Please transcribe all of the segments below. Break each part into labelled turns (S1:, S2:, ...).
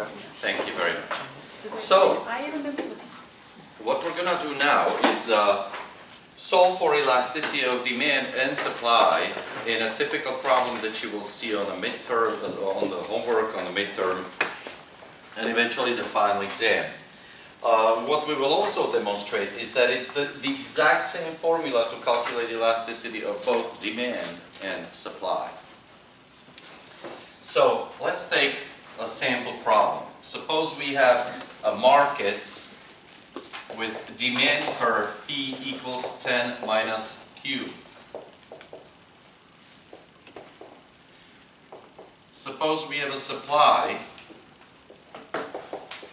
S1: Okay.
S2: Thank you very much. So, what we're going to do now is solve for elasticity of demand and supply in a typical problem that you will see on a midterm, on the homework, on the midterm, and eventually the final exam. What we will also demonstrate is that it's the exact same formula to calculate elasticity of both demand and supply. So let's take a sample problem. Suppose we have a market with demand curve P equals 10 minus Q. Suppose we have a supply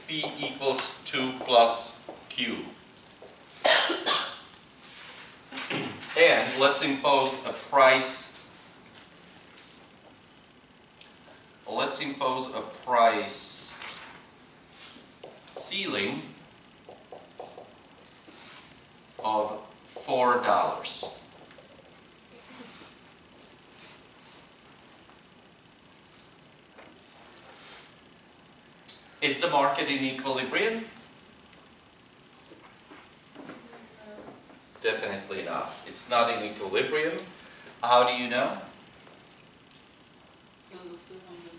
S2: P equals 2 plus Q. And let's impose a price. Let's impose a price ceiling of $4. Is the market in equilibrium? Definitely not. It's not in equilibrium. How do you know?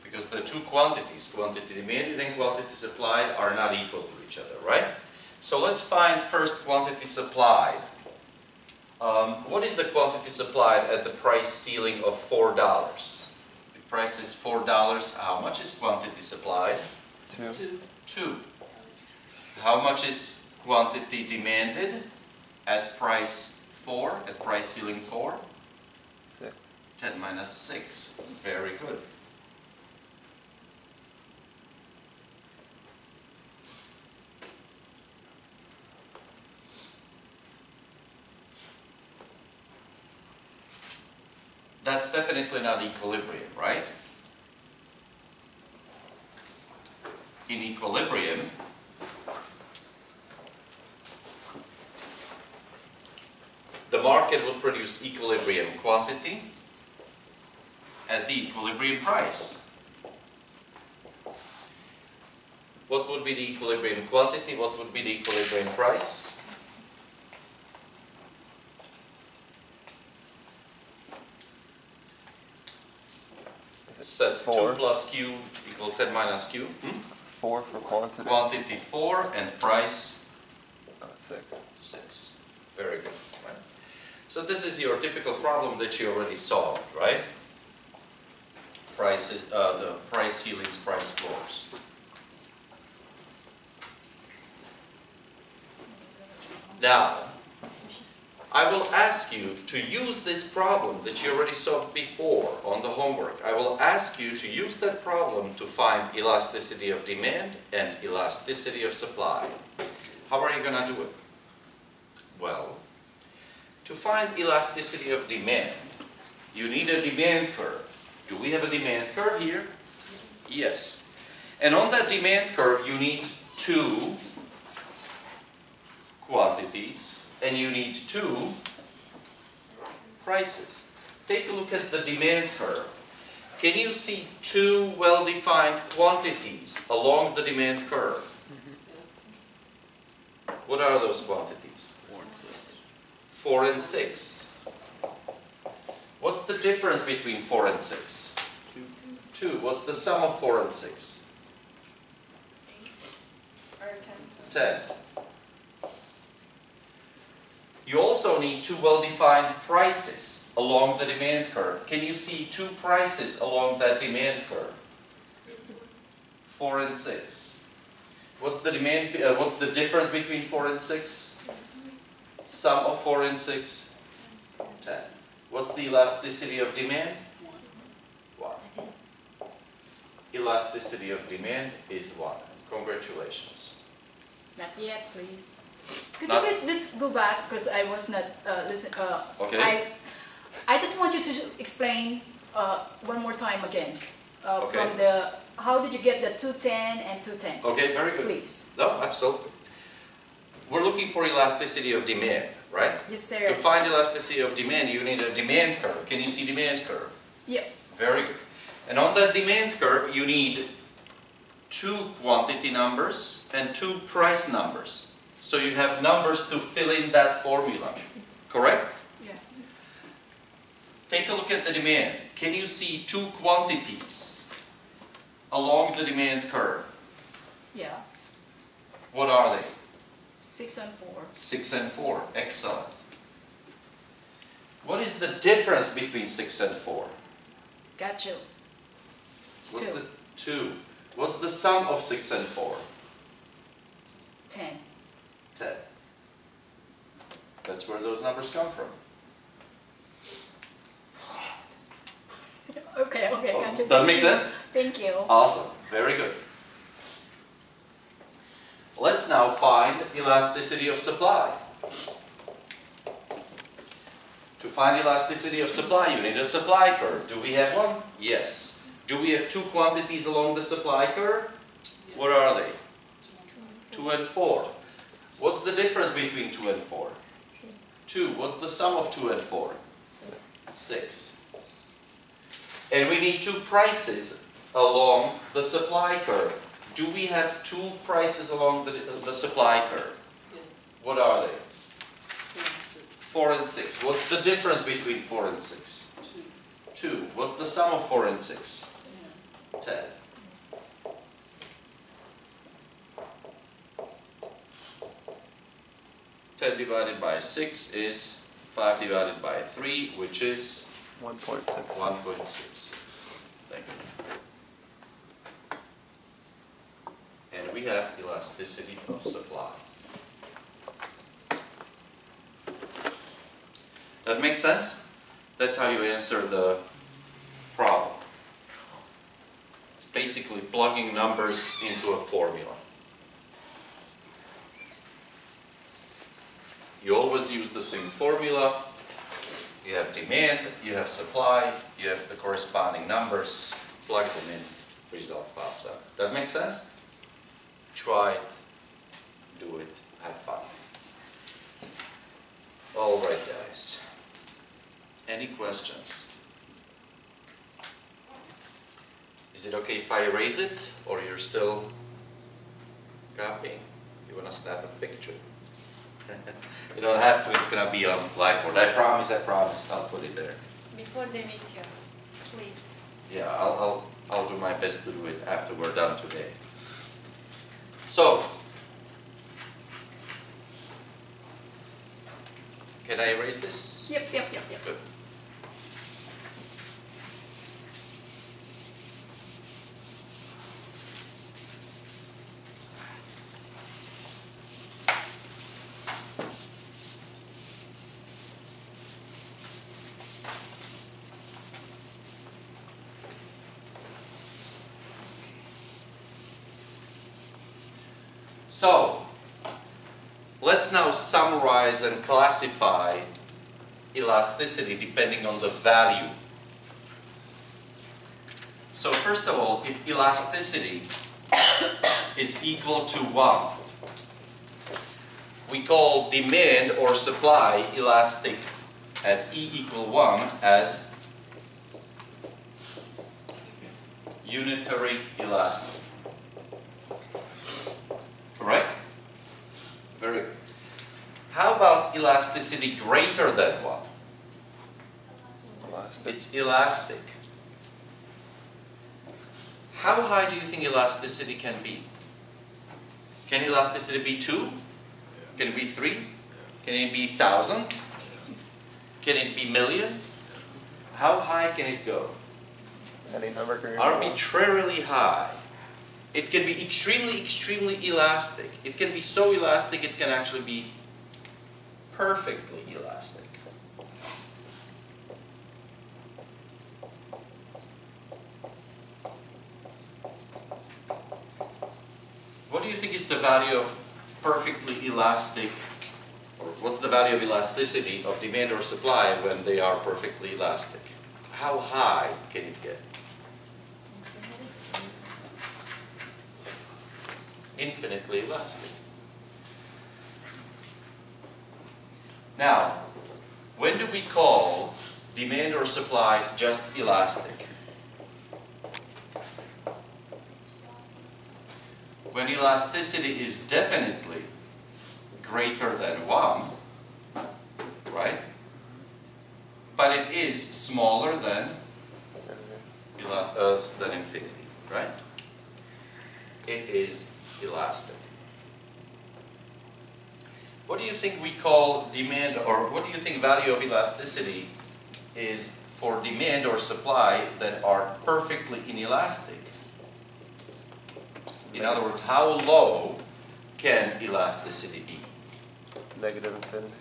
S2: Because the two quantities, quantity demanded and quantity supplied, are not equal to each other, right? So let's find first quantity supplied. What is the quantity supplied at the price ceiling of $4? The price is $4. How much is quantity supplied? 2. How much is quantity demanded at price 4, at price ceiling 4?
S1: 6.
S2: 10 minus 6. Very good. That's definitely not equilibrium, right? In equilibrium, the market will produce equilibrium quantity at the equilibrium price. What would be the equilibrium quantity? What would be the equilibrium price? Set 2 plus Q equal 10 minus Q.
S1: 4 for quantity.
S2: Quantity 4 and price
S1: 6.
S2: 6. Very good. Right? So this is your typical problem that you already solved, right? Prices, the price ceilings, price floors. Now, I will ask you to use this problem that you already solved before on the homework. I will ask you to use that problem to find elasticity of demand and elasticity of supply. How are you going to do it? Well, to find elasticity of demand, you need a demand curve. Do we have a demand curve here? Yes. And on that demand curve, you need 2 quantities. And you need 2 prices. Take a look at the demand curve. Can you see 2 well-defined quantities along the demand curve? What are those quantities? 4 and 6. What's the difference between 4 and 6? 2. What's the sum of 4 and 6? 10. You also need 2 well-defined prices along the demand curve. Can you see 2 prices along that demand curve? 4 and 6. What's the demand? What's the difference between 4 and 6? Sum of 4 and 6? 10. What's the elasticity of demand? 1. Elasticity of demand is 1. Congratulations.
S3: Not yet, please. Could you please let's go back, because I was not listening.
S2: Okay.
S3: I just want you to explain one more time again.
S2: Okay.
S3: From the, how did you get the 210 and 210?
S2: Okay, very good.
S3: Please.
S2: No, absolutely. We're looking for elasticity of demand, right?
S3: Yes, sir.
S2: To find elasticity of demand, you need a demand curve. Can you see demand curve?
S3: Yep.
S2: Very good. And on that demand curve, you need two quantity numbers and two price numbers. So you have numbers to fill in that formula, correct?
S3: Yeah.
S2: Take a look at the demand. Can you see two quantities along the demand curve?
S3: Yeah.
S2: What are they?
S3: 6 and 4.
S2: 6 and 4. Excellent. What is the difference between 6 and 4?
S3: Got you.
S2: What's
S3: 2.
S2: the 2? What's the sum of 6 and 4?
S3: 10.
S2: 10. That's where those numbers come from.
S3: Okay, got you.
S2: That makes sense?
S3: Thank you.
S2: Awesome. Very good. Let's now find elasticity of supply. To find elasticity of supply, you need a supply curve. Do we have one? Yes. Do we have two quantities along the supply curve? What are they? 2 and 4. What's the difference between 2 and 4? 2. What's the sum of 2 and 4? 6. And we need two prices along the supply curve. Do we have two prices along the supply curve? What are they? 4 and 6. What's the difference between 4 and 6? 2. What's the sum of 4 and 6? 10. Ten divided by 6 is 5 divided by 3, which is
S1: 1.6.
S2: 1.66. Thank you. And we have elasticity of supply. That makes sense? That's how you answer the problem. It's basically plugging numbers into a formula. You always use the same formula. You have demand, you have supply, you have the corresponding numbers, plug them in, result pops up. That makes sense? Try, do it, have fun. All right, guys. Any questions? Is it okay if I erase it, or you're still copying? You want to snap a picture? You don't have to, it's going to be on Blackboard. I promise, I'll put it there.
S4: Before they meet you, please.
S2: Yeah, I'll do my best to do it after we're done today. So, can I erase this?
S3: Yep.
S2: Good. So, let's now summarize and classify elasticity depending on the value. So first of all, if elasticity is equal to 1, we call demand or supply elastic at E equal 1 as unitary elastic. Correct? Very good. How about elasticity greater than 1?
S1: Elastic.
S2: It's elastic. How high do you think elasticity can be? Can elasticity be 2? Can it be 3? Can it be 1,000? Can it be million? How high can it go?
S1: Any number greater.
S2: Arbitrarily high. It can be extremely elastic. It can be so elastic it can actually be perfectly elastic. What do you think is the value of perfectly elastic, or what's the value of elasticity of demand or supply when they are perfectly elastic? How high can it get? Infinitely elastic. Now, when do we call demand or supply just elastic? when elasticity is definitely greater than 1, right? But it is smaller than infinity, right? It is elastic. What do you think we call demand, or what do you think value of elasticity is for demand or supply that are perfectly inelastic? In other words, how low can elasticity be?
S1: Negative infinity.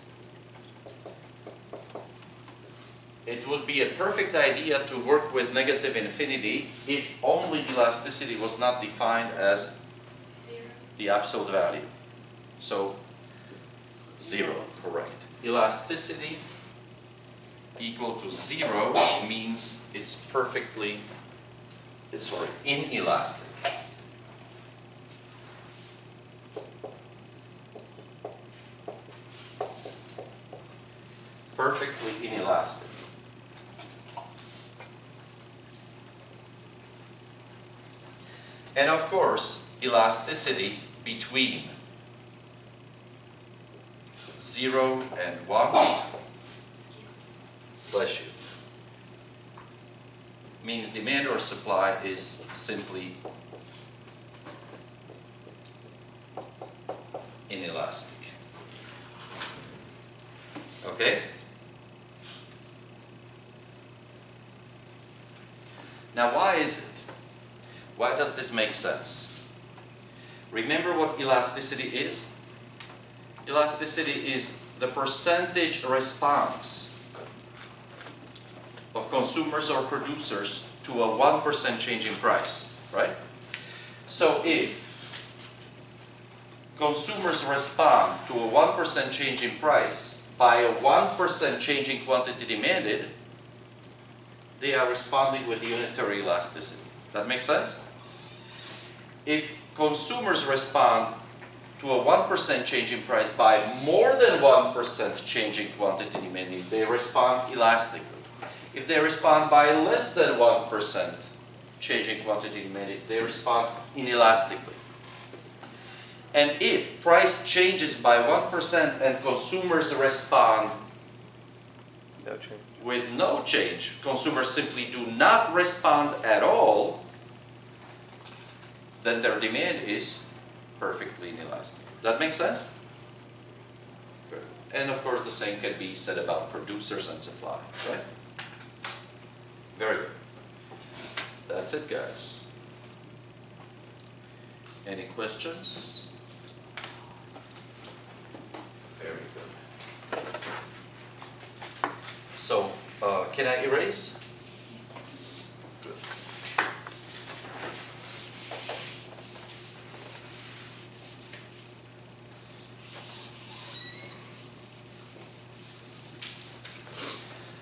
S2: It would be a perfect idea to work with negative infinity if only elasticity was not defined as the absolute value. So, 0, correct. Elasticity equal to 0 means it's perfectly, inelastic. Perfectly inelastic. And of course, elasticity between 0 and 1, bless you, means demand or supply is simply inelastic. Okay? Now why is it? Why does this make sense? Remember what elasticity is? Elasticity is the percentage response of consumers or producers to a 1% change in price, right? So if consumers respond to a 1% change in price by a 1% change in quantity demanded, they are responding with unitary elasticity. That makes sense? If consumers respond to a 1% change in price by more than 1% change in quantity demanded, they respond elastically. If they respond by less than 1% change in quantity demanded, they respond inelastically. And if price changes by 1% and consumers respond
S1: No change.
S2: with no change, consumers simply do not respond at all, then their demand is perfectly inelastic. That makes sense? Good. And of course the same can be said about producers and supply, right? Very good. That's it, guys. Any questions? Very good. So, can I erase? Good.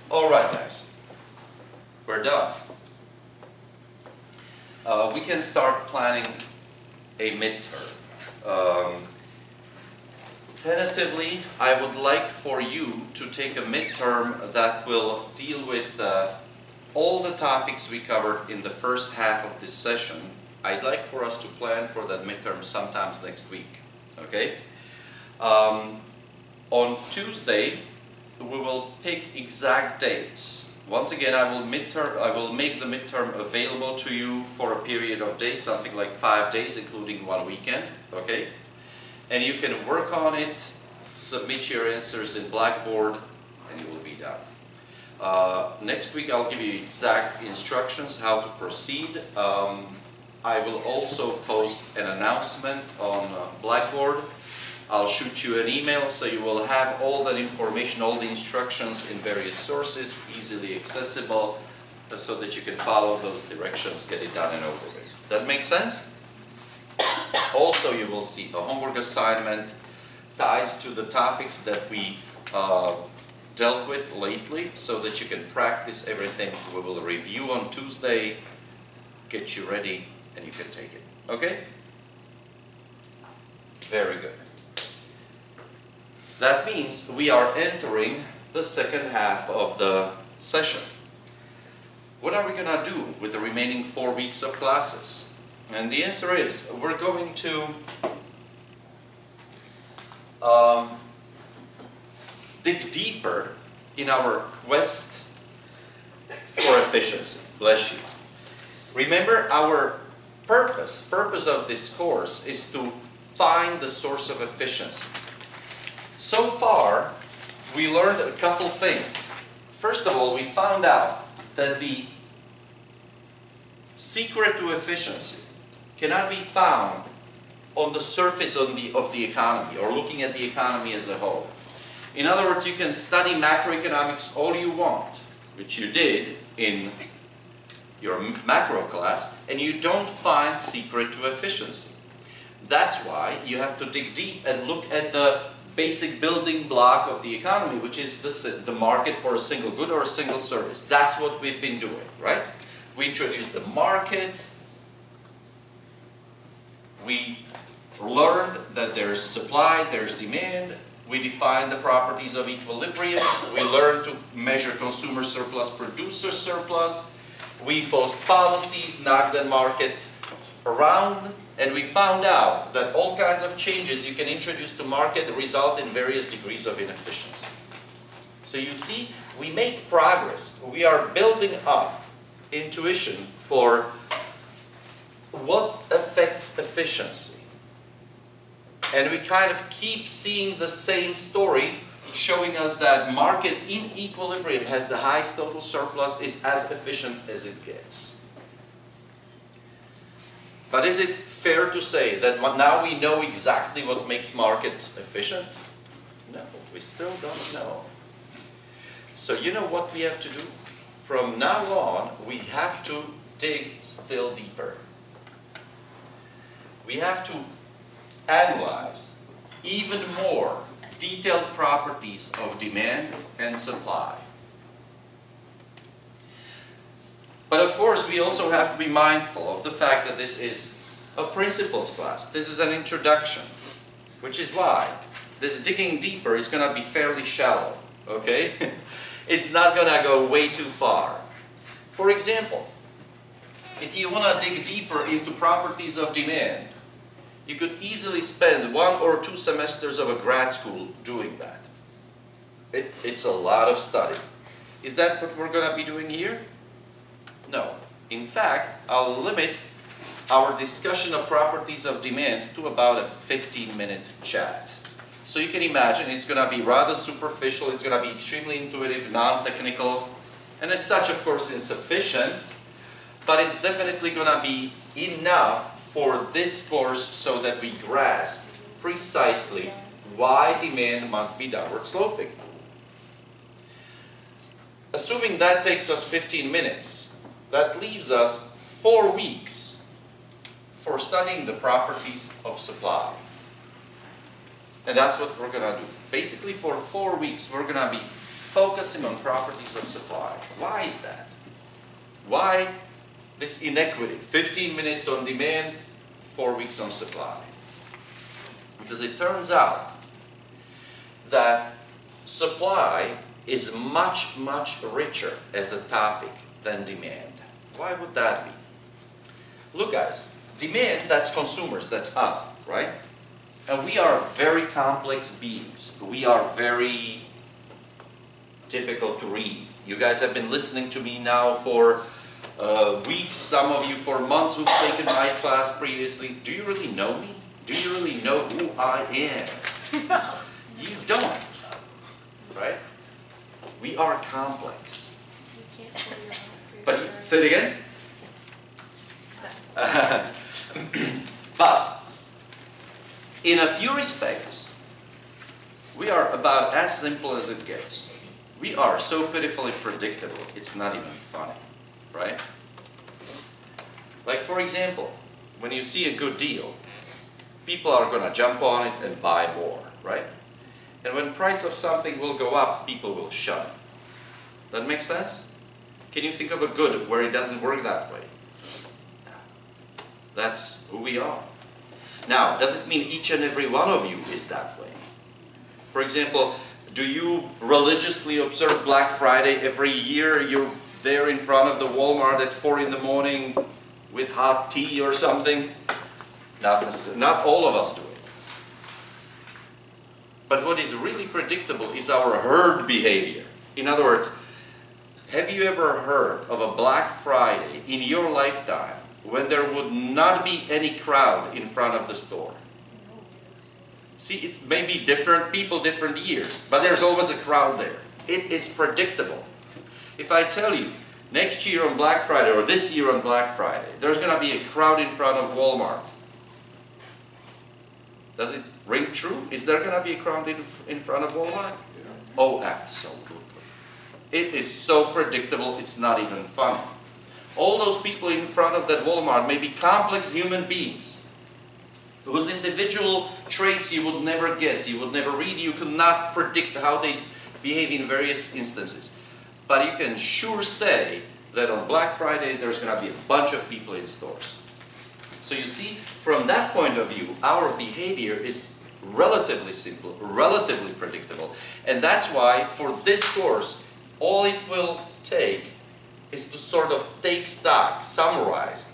S2: All right, guys. We're done. We can start planning a midterm. Tentatively, I would like for you to take a midterm that will deal with all the topics we covered in the first half of this session. I'd like for us to plan for that midterm sometimes next week. Okay? On Tuesday, we will pick exact dates. Once again, I will make the midterm available to you for a period of days, something like 5 days, including 1 weekend. Okay? And you can work on it, submit your answers in Blackboard, and you will be done. Next week I'll give you exact instructions how to proceed. I will also post an announcement on Blackboard. I'll shoot you an email so you will have all that information, all the instructions in various sources, easily accessible, so that you can follow those directions, get it done and over with. That makes sense? Also, you will see a homework assignment tied to the topics that we dealt with lately, so that you can practice everything. We will review on Tuesday, get you ready, and you can take it. Okay? Very good. That means we are entering the second half of the session. What are we going to do with the remaining 4 weeks of classes? And the answer is, we're going to dig deeper in our quest for efficiency. Bless you. Remember, our purpose of this course is to find the source of efficiency. So far, we learned a couple things. First of all, we found out that the secret to efficiency cannot be found on the surface of the economy or looking at the economy as a whole. In other words, you can study macroeconomics all you want, which you did in your macro class, and you don't find secret to efficiency. That's why you have to dig deep and look at the basic building block of the economy, which is the market for a single good or a single service. That's what we've been doing, right? We introduced the market. We learned that there's supply, there's demand. We defined the properties of equilibrium. We learned to measure consumer surplus, producer surplus. We imposed policies, knocked the market around, and we found out that all kinds of changes you can introduce to market result in various degrees of inefficiency. So you see, we make progress. We are building up intuition for what affects efficiency. And we kind of keep seeing the same story, showing us that market in equilibrium has the highest total surplus, is as efficient as it gets. But is it fair to say that now we know exactly what makes markets efficient? No, we still don't know. So you know what we have to do? From now on, we have to dig still deeper. We have to analyze even more detailed properties of demand and supply. But of course, we also have to be mindful of the fact that this is a principles class. This is an introduction, which is why this digging deeper is going to be fairly shallow, okay? It's not going to go way too far. For example, if you want to dig deeper into properties of demand, you could easily spend 1 or 2 semesters of a grad school doing that. It's a lot of study. Is that what we're going to be doing here? No. In fact, I'll limit our discussion of properties of demand to about a 15-minute chat. So you can imagine it's going to be rather superficial, it's going to be extremely intuitive, non-technical, and as such, of course, insufficient, but it's definitely going to be enough for this course so that we grasp precisely why demand must be downward sloping. Assuming that takes us 15 minutes, that leaves us 4 weeks for studying the properties of supply. And that's what we're going to do. Basically, for 4 weeks, we're going to be focusing on properties of supply. Why is that? Why this inequity? 15 minutes on demand, 4 weeks on supply. Because it turns out that supply is much, much richer as a topic than demand. Why would that be? Look, guys, demand, that's consumers, that's us, right? And we are very complex beings. We are very difficult to read. You guys have been listening to me now for weeks, some of you for months who've taken my class previously. Do you really know me? Do you really know who I am? You don't, right? We are complex. But, say it again? But, in a few respects, we are about as simple as it gets. We are so pitifully predictable, it's not even funny, right? Like, for example, when you see a good deal, people are going to jump on it and buy more, right? And when price of something will go up, people will shun it. That makes sense? Can you think of a good where it doesn't work that way? That's who we are. Now, does it mean each and every one of you is that way? For example, do you religiously observe Black Friday every year? You're there in front of the Walmart at 4 in the morning with hot tea or something? Not all of us do it. But what is really predictable is our herd behavior. In other words, have you ever heard of a Black Friday in your lifetime when there would not be any crowd in front of the store? See, it may be different people, different years, but there's always a crowd there. It is predictable. If I tell you, next year on Black Friday, or this year on Black Friday, there's going to be a crowd in front of Walmart. Does it ring true? Is there going to be a crowd in front of Walmart? Oh, absolutely. It is so predictable, it's not even funny. All those people in front of that Walmart may be complex human beings whose individual traits you would never guess, you would never read, you could not predict how they behave in various instances. But you can sure say that on Black Friday there's going to be a bunch of people in stores. So you see, from that point of view, our behavior is relatively simple, relatively predictable. And that's why for this course, all it will take is to sort of take stock, summarize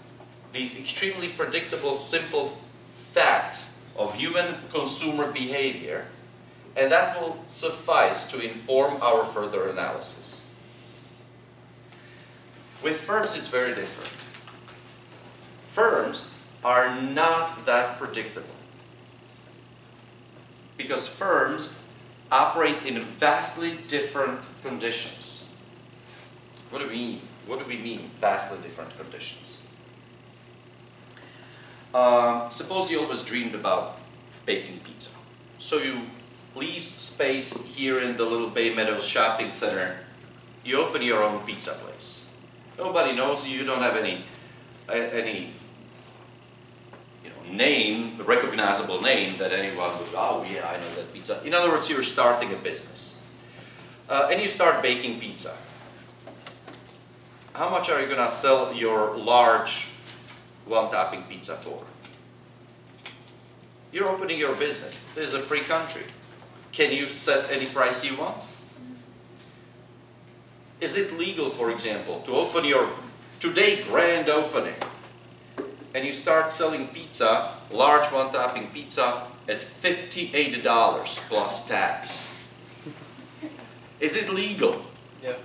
S2: these extremely predictable, simple facts of human consumer behavior, and that will suffice to inform our further analysis. With firms, it's very different. Firms are not that predictable because firms operate in vastly different conditions. What do we mean? What do we mean, vastly different conditions? Suppose you always dreamed about baking pizza. So you lease space here in the little Bay Meadows shopping center. You open your own pizza place. Nobody knows you. You don't have any name, a recognizable name that anyone would, oh yeah, I know that pizza. In other words, you're starting a business. And you start baking pizza. How much are you going to sell your large one-topping pizza for? You're opening your business. This is a free country. Can you set any price you want? Is it legal, for example, to open your today grand opening and you start selling pizza, large one-topping pizza, at $58 plus tax? Is it legal?
S1: Yeah.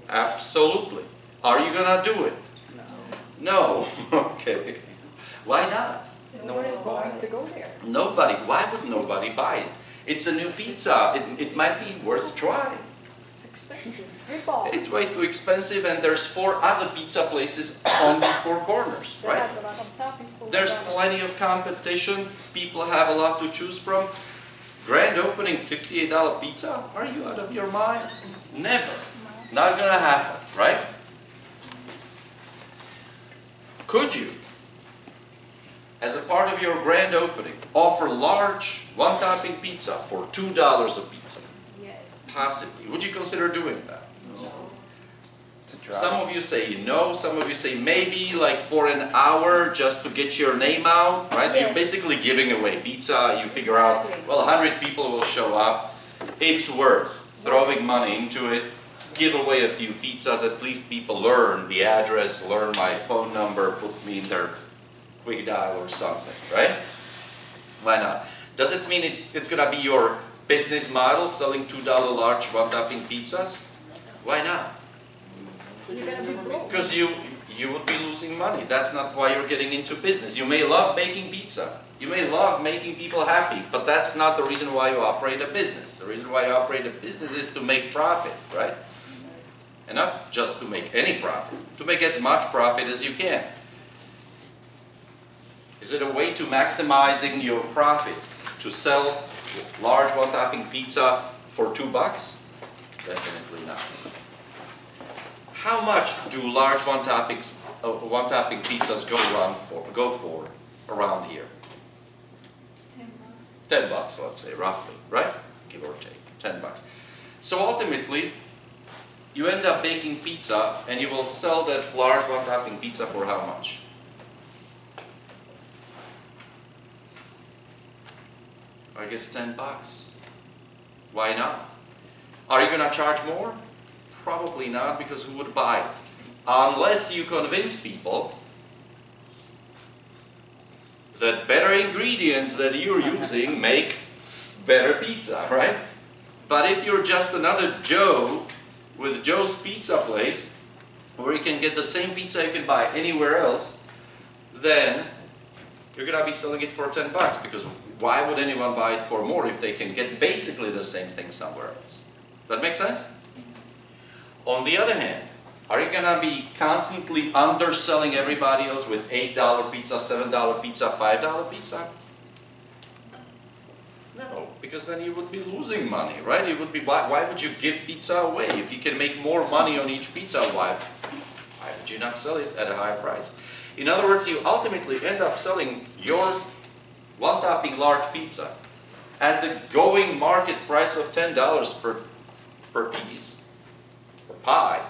S2: Absolutely. Are you gonna do it? No. Okay. Why not?
S3: Nobody's going to go there.
S2: Nobody. Why would nobody buy it? It's a new pizza. It might be worth trying.
S3: It's expensive. Rip-off.
S2: It's way too expensive, and there's 4 other pizza places on these 4 corners,
S3: That
S2: right?
S3: has a lot of toppings for
S2: There's
S3: that.
S2: plenty of competition. People have a lot to choose from. Grand opening $58 pizza? Are you out of your mind? Never. Not gonna happen, right? Could you, as a part of your grand opening, offer large one-topping pizza for $2 a pizza?
S3: Yes.
S2: Possibly. Would you consider doing that?
S1: It's a drop.
S2: Some of you say no, some of you say maybe, like for an hour just to get your name out, right?
S3: Yes.
S2: You're basically giving away pizza. You figure out,
S3: Exactly.
S2: well, 100 people will show up. It's worth throwing money into it. Give away a few pizzas, at least people learn the address, learn my phone number, put me in their quick dial or something, right? Why not? Does it mean it's gonna be your business model, selling $2 large one-topping pizzas? Why not?
S3: You're gonna be broke.
S2: Because you would be losing money. That's not why you're getting into business. You may love baking pizza. You may love making people happy, but that's not the reason why you operate a business. The reason why you operate a business is to make profit, right? And not just to make any profit, to make as much profit as you can. Is it a way to maximizing your profit to sell large one-topping pizza for $2? Definitely not. How much do large one-topping pizzas go for around here? $10, let's say, roughly, right? Give or take, $10. So ultimately, you end up baking pizza, and you will sell that large one-topping pizza for how much? I guess $10. Why not? Are you going to charge more? Probably not, because who would buy it? Unless you convince people that better ingredients that you're using make better pizza, right? But if you're just another Joe with Joe's Pizza Place, where you can get the same pizza you can buy anywhere else, then you're gonna be selling it for 10 bucks, because why would anyone buy it for more if they can get basically the same thing somewhere else? That make sense? On the other hand, are you gonna be constantly underselling everybody else with $8 pizza, $7 pizza, $5 pizza? No, because then you would be losing money, right? It would be, why would you give pizza away? If you can make more money on each pizza, why would you not sell it at a higher price? In other words, you ultimately end up selling your one-topping large pizza at the going market price of $10 per piece, per pie,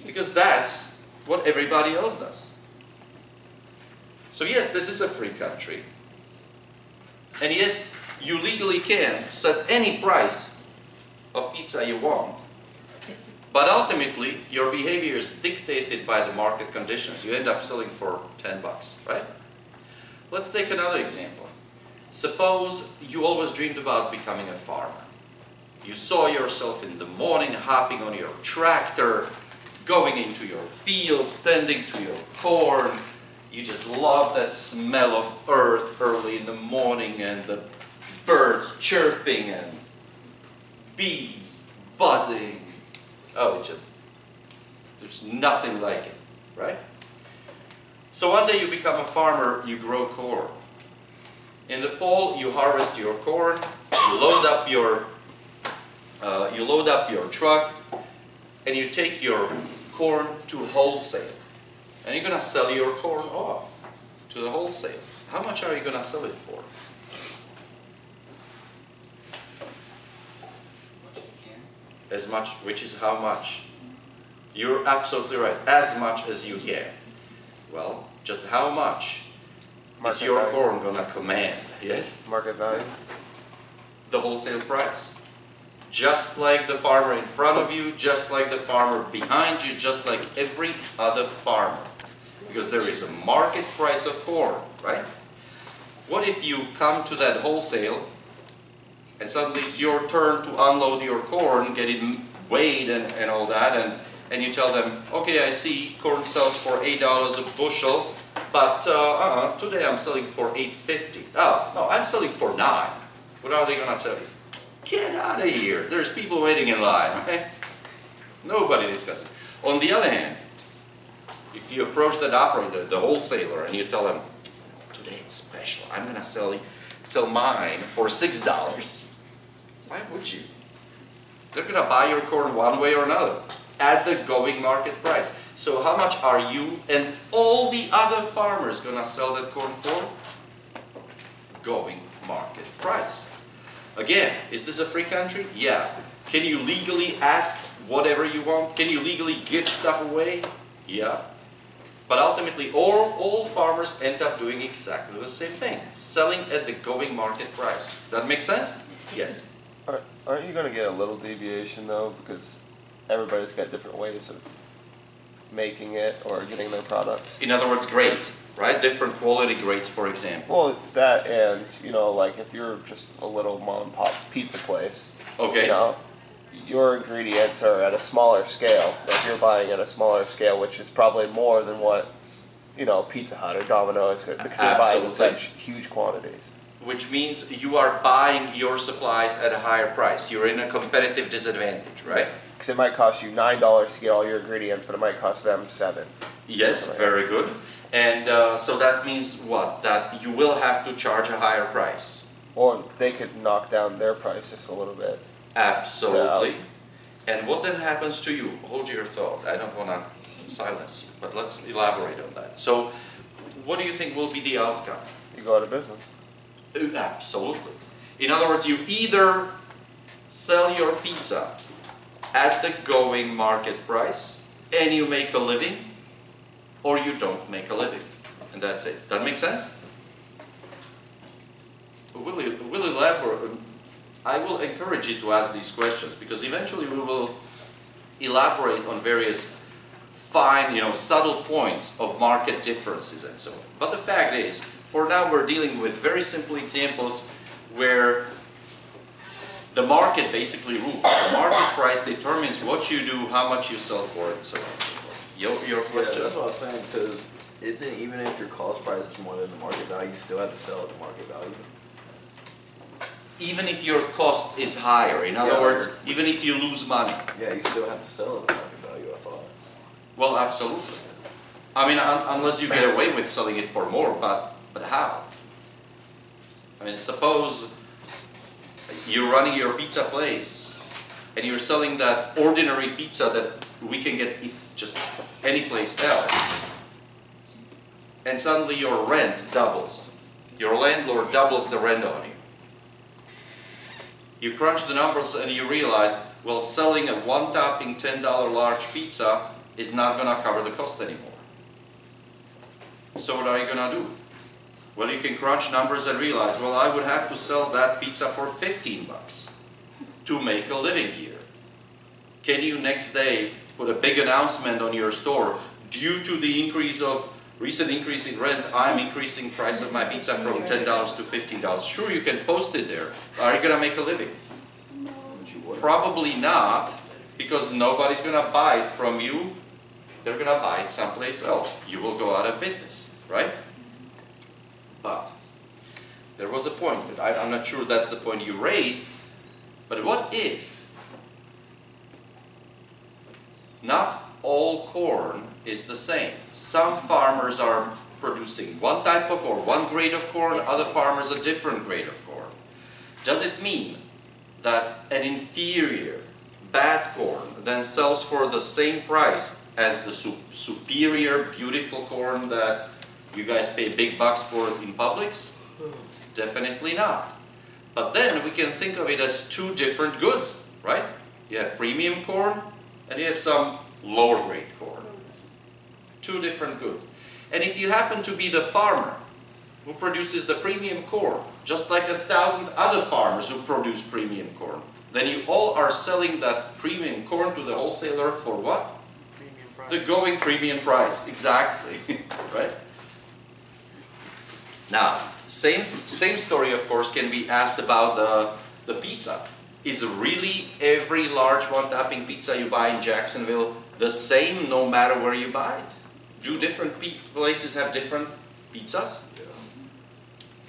S2: because that's what everybody else does. So yes, this is a free country. And yes, you legally can set any price of pizza you want. But ultimately, your behavior is dictated by the market conditions. You end up selling for 10 bucks, right? Let's take another example. Suppose you always dreamed about becoming a farmer. You saw yourself in the morning hopping on your tractor, going into your fields, tending to your corn. You just love that smell of earth early in the morning and the birds chirping and bees buzzing. Oh, there's nothing like it, right? So one day you become a farmer, you grow corn. In the fall, you harvest your corn, you load up your truck, and you take your corn to wholesale. And you're going to sell your corn off to the wholesale. How much are you going to sell it for? As much, which is how much? You're absolutely right. As much as you can. Well, just how much is your corn going to command? Yes?
S1: Market value?
S2: The wholesale price. Just like the farmer in front of you, just like the farmer behind you, just like every other farmer. Because there is a market price of corn, right? What if you come to that wholesale and suddenly it's your turn to unload your corn, get it weighed and all that, and you tell them, okay, I see corn sells for $8 a bushel, but today I'm selling for $8.50. Oh, no, I'm selling for $9. What are they going to tell you? Get out of here. There's people waiting in line, right? Nobody discussing. On the other hand, if you approach that operator, the wholesaler, and you tell them, today it's special, I'm going to sell mine for $6. Why would you? They're going to buy your corn one way or another at the going market price. So how much are you and all the other farmers going to sell that corn for? Going market price. Again, is this a free country? Yeah. Can you legally ask whatever you want? Can you legally give stuff away? Yeah. But ultimately, all farmers end up doing exactly the same thing. Selling at the going market price. That make sense? Yes.
S1: Aren't you going to get a little deviation, though? Because everybody's got different ways of making it or getting their products.
S2: In other words, grade, right? Different quality grades, for example.
S1: Well, that and, you know, like if you're just a little mom and pop pizza place,
S2: Okay.
S1: you know, your ingredients are at a smaller scale. Like you're buying at a smaller scale, which is probably more than what, you know, Pizza Hut or Domino's could, because you're buying in such huge quantities.
S2: Which means you are buying your supplies at a higher price. You're in a competitive disadvantage, right?
S1: Because it might cost you $9 to get all your ingredients, but it might cost them $7.
S2: Yes, very good. And so that means what? That you will have to charge a higher price.
S1: Or they could knock down their price just a little bit.
S2: Absolutely. And what then happens to you? Hold your thought. I don't want to silence you, but let's elaborate on that. So what do you think will be the outcome?
S1: You go out of business.
S2: Absolutely. In other words, you either sell your pizza at the going market price and you make a living, or you don't make a living. And that's it. That make sense? We'll elaborate. I will encourage you to ask these questions, because eventually we will elaborate on various fine, subtle points of market differences and so on. But the fact is, For now, we're dealing with very simple examples where the market basically rules. The market price determines what you do, how much you sell for it, so on and so forth. Your question?
S5: Yeah, that's what I was saying, because isn't even if your cost price is more than the market value, you still have to sell at the market value?
S2: Even if your cost is higher, in other words, even if you lose money.
S5: Yeah, you still have to sell at the market value, I thought.
S2: Well, absolutely. I mean, unless you get away with selling it for more, but how? I mean, suppose you're running your pizza place and you're selling that ordinary pizza that we can get just any place else, and suddenly your rent doubles. Your landlord doubles the rent on you. You crunch the numbers and you realize, well, selling a one-topping $10 large pizza is not going to cover the cost anymore. So what are you going to do? Well, you can crunch numbers and realize, well, I would have to sell that pizza for 15 bucks to make a living here. Can you next day put a big announcement on your store, due to the recent increase in rent, I'm increasing price of my pizza from $10 to $15. Sure, you can post it there. Are you going to make a living? Probably not, because nobody's going to buy it from you. They're going to buy it someplace else. You will go out of business, right? But there was a point, but I'm not sure that's the point you raised, but what if not all corn is the same? Some farmers are producing one type of or one grade of corn, other farmers a different grade of corn. Does it mean that an inferior, bad corn then sells for the same price as the superior, beautiful corn that you guys pay big bucks for in Publix? Definitely not. But then we can think of it as two different goods, right? You have premium corn and you have some lower grade corn. Two different goods. And if you happen to be the farmer who produces the premium corn, just like 1,000 other farmers who produce premium corn, then you all are selling that premium corn to the wholesaler for what?
S6: Premium price.
S2: The going premium price, exactly, right? Now, same story, of course, can be asked about the pizza. Is really every large one-topping pizza you buy in Jacksonville the same no matter where you buy it? Do different places have different pizzas?
S5: Yeah.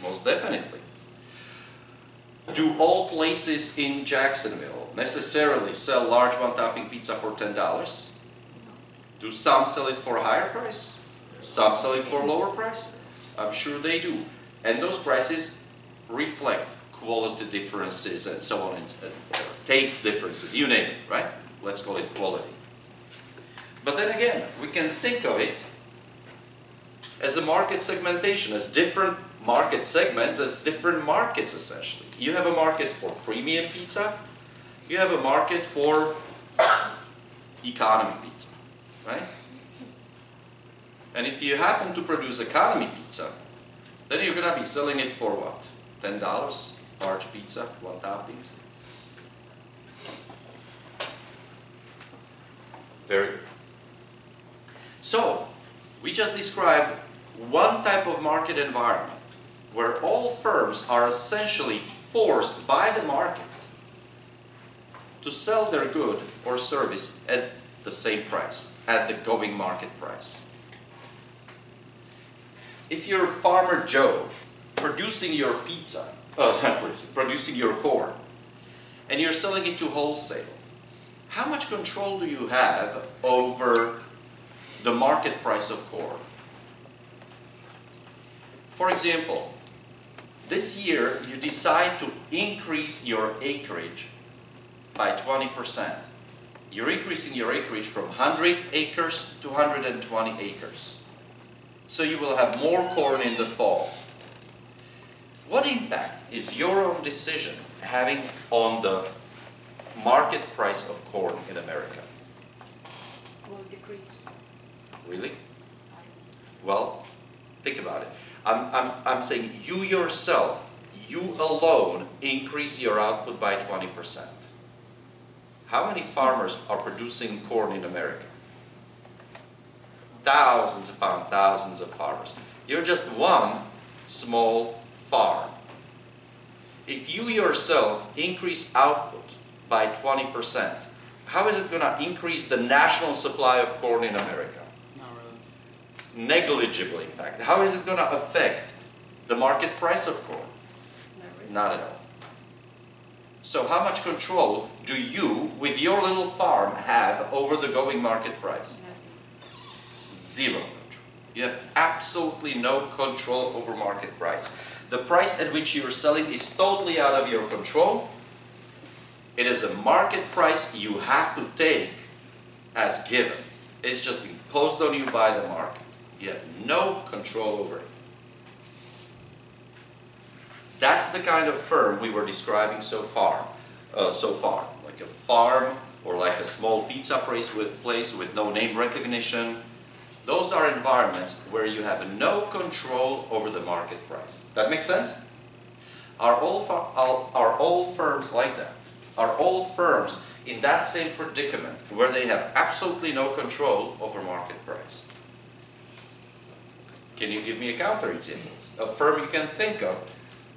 S2: Most definitely. Do all places in Jacksonville necessarily sell large one-topping pizza for $10? Do some sell it for a higher price? Some sell it for a lower price? I'm sure they do. And those prices reflect quality differences and so on, and taste differences, you name it, right? Let's call it quality. But then again, we can think of it as a market segmentation, as different market segments, as different markets essentially. You have a market for premium pizza, you have a market for economy pizza, right? And if you happen to produce economy pizza, then you're going to be selling it for what? $10? Large pizza, one toppings. Very good. So, we just described one type of market environment where all firms are essentially forced by the market to sell their good or service at the same price, at the going market price. If you're Farmer Joe producing your pizza, producing your corn, and you're selling it to wholesale, how much control do you have over the market price of corn? For example, this year you decide to increase your acreage by 20%. You're increasing your acreage from 100 acres to 120 acres. So you will have more corn in the fall. What impact is your own decision having on the market price of corn in America?
S3: Will decrease.
S2: Really? Well, think about it. I'm saying you yourself, you alone, increase your output by 20%. How many farmers are producing corn in America? Thousands upon thousands of farmers. You're just one, small farm. If you yourself increase output by 20%, how is it going to increase the national supply of corn in America?
S6: Not really.
S2: Negligible impact. How is it going to affect the market price of corn? Not at all. So how much control do you, with your little farm, have over the going market price? Zero control. You have absolutely no control over market price. The price at which you are selling is totally out of your control. It is a market price you have to take as given. It's just imposed on you by the market. You have no control over it. That's the kind of firm we were describing so far. Like a farm or like a small pizza place with no name recognition. Those are environments where you have no control over the market price. That makes sense? Are all firms like that? Are all firms in that same predicament where they have absolutely no control over market price? Can you give me a counterexample? A firm you can think of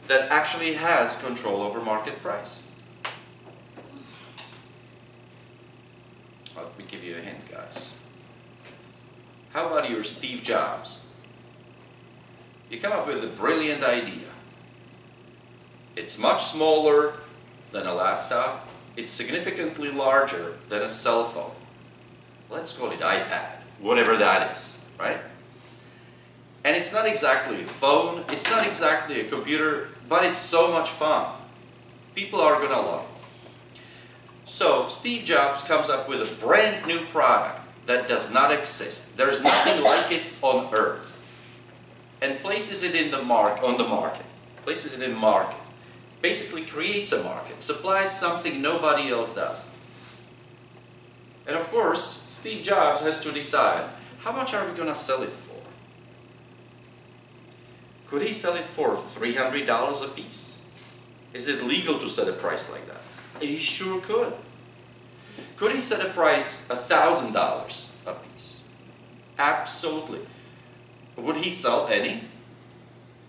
S2: that actually has control over market price? Let me give you a hint, guys. How about your Steve Jobs? You come up with a brilliant idea. It's much smaller than a laptop. It's significantly larger than a cell phone. Let's call it iPad, whatever that is, right? And it's not exactly a phone, it's not exactly a computer, but it's so much fun. People are gonna love it. So Steve Jobs comes up with a brand new product that does not exist. There is nothing like it on earth. And places it in on the market. Places it in market. Basically creates a market. Supplies something nobody else does. And of course, Steve Jobs has to decide, how much are we going to sell it for? Could he sell it for $300 a piece? Is it legal to set a price like that? He sure could. Could he set a price $1,000 a piece? Absolutely. Would he sell any?